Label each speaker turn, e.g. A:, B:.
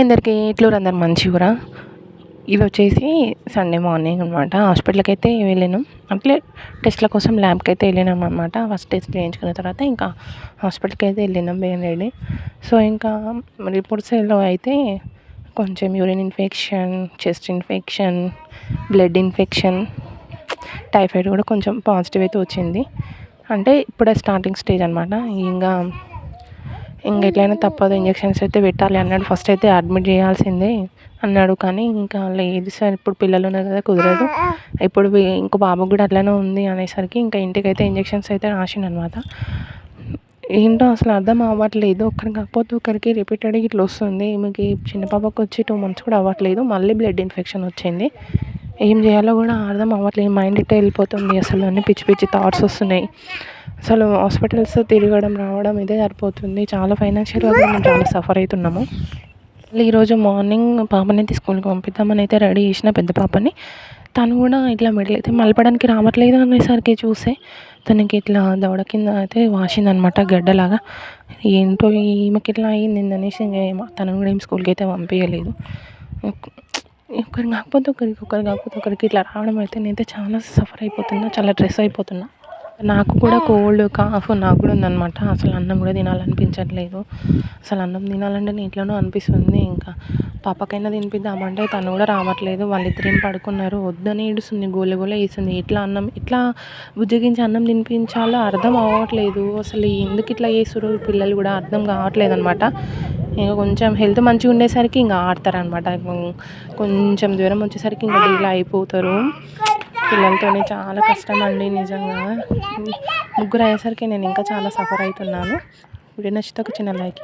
A: అందరికీ ఇట్లూరు అందరు మంచిగురా. ఇది వచ్చేసి సండే మార్నింగ్ అనమాట. హాస్పిటల్కి అయితే వెళ్ళినాం, అట్లే టెస్ట్ల కోసం ల్యాబ్కి అయితే వెళ్ళినాం అనమాట. ఫస్ట్ టెస్ట్ చేయించుకున్న తర్వాత ఇంకా హాస్పిటల్కి అయితే వెళ్ళినాం రెడీ. సో ఇంకా రిపోర్ట్స్లో అయితే కొంచెం urine infection, chest infection, blood infection, typhoid కూడా కొంచెం పాజిటివ్ అయితే వచ్చింది. అంటే ఇప్పుడే స్టార్టింగ్ స్టేజ్ అనమాట. ఇంకా ఎట్లయినా తప్పదు, ఇంజెక్షన్స్ అయితే పెట్టాలి అన్నాడు. ఫస్ట్ అయితే అడ్మిట్ చేయాల్సిందే అన్నాడు, కానీ ఇంకా లేదు సార్, ఇప్పుడు పిల్లలు ఉన్నారు కదా, కుదరదు. ఇప్పుడు ఇంకో బాబుకి కూడా అట్లనే ఉంది అనేసరికి ఇంకా ఇంటికైతే ఇంజెక్షన్స్ అయితే రాసిండు అనమాట. ఏంటో అసలు అర్థం అవ్వట్లేదు, ఒకరికి కాకపోతే ఒకరికి రిపీటెడ్గా ఇట్లా వస్తుంది. ఈమెకి చిన్న పాపకు వచ్చి 2 months కూడా అవ్వట్లేదు, మళ్ళీ బ్లడ్ ఇన్ఫెక్షన్ వచ్చింది. ఏం చేయాలో కూడా అర్థం అవ్వట్లేదు, మైండ్ ఇట్టే వెళ్ళిపోతుంది. అసలు అన్ని పిచ్చి పిచ్చి థాట్స్ వస్తున్నాయి. అసలు హాస్పిటల్స్ తిరగడం రావడం ఇదే సరిపోతుంది. చాలా ఫైనాన్షియల్గా కూడా మేము చాలా సఫర్ అవుతున్నాము. ఈరోజు మార్నింగ్ పాపనైతే స్కూల్కి పంపిద్దామని అయితే రెడీ చేసిన, పెద్ద పాపని. తను కూడా ఇట్లా మెడలు అయితే మలపడానికి రావట్లేదు అనేసరికి చూస్తే తనకి ఇట్లా దవడ కింద అయితే వాసిందనమాట, గడ్డలాగా. ఏంటో ఈమెకి ఇట్లా అయింది అనేసి తనను కూడా ఏం స్కూల్కి అయితే పంపించలేదు. ఒకరికి కాకపోతే ఒకరికి ఇట్లా రావడం అయితే నేనైతే చాలా సఫర్ అయిపోతున్నా, చాలా స్ట్రెస్ అయిపోతున్నా. నాకు కూడా కోల్డ్ కాఫ్ నాకు కూడా ఉందనమాట. అసలు అన్నం కూడా తినాలనిపించట్లేదు. అసలు అన్నం తినాలంటే ఎట్లనో అనిపిస్తుంది. ఇంకా పాపకైనా తినిపిద్దామంటే తను కూడా రావట్లేదు. వాళ్ళిద్దరు ఏం పడుకున్నారు, వద్దని ఏడుస్తుంది, గోల గోల వేస్తుంది. ఇట్లా బుజ్జగించి అన్నం తినిపించాలో అర్థం అవ్వట్లేదు. అసలు ఎందుకు ఇట్లా చేస్తుర్రు పిల్లలు కూడా అర్థం కావట్లేదు అనమాట. ఇంకా కొంచెం హెల్త్ మంచిగా ఉండేసరికి ఇంకా ఆడతారనమాట. కొంచెం జ్వరం వచ్చేసరికి ఇంకా డీలా అయిపోతారు. పిల్లలతోనే చాలా కష్టం అండి నిజంగా. ముగ్గురు అయ్యేసరికి నేను ఇంకా చాలా సఫర్ అవుతున్నాను. వీడియో నచ్చితే ఒక చిన్న లైక్.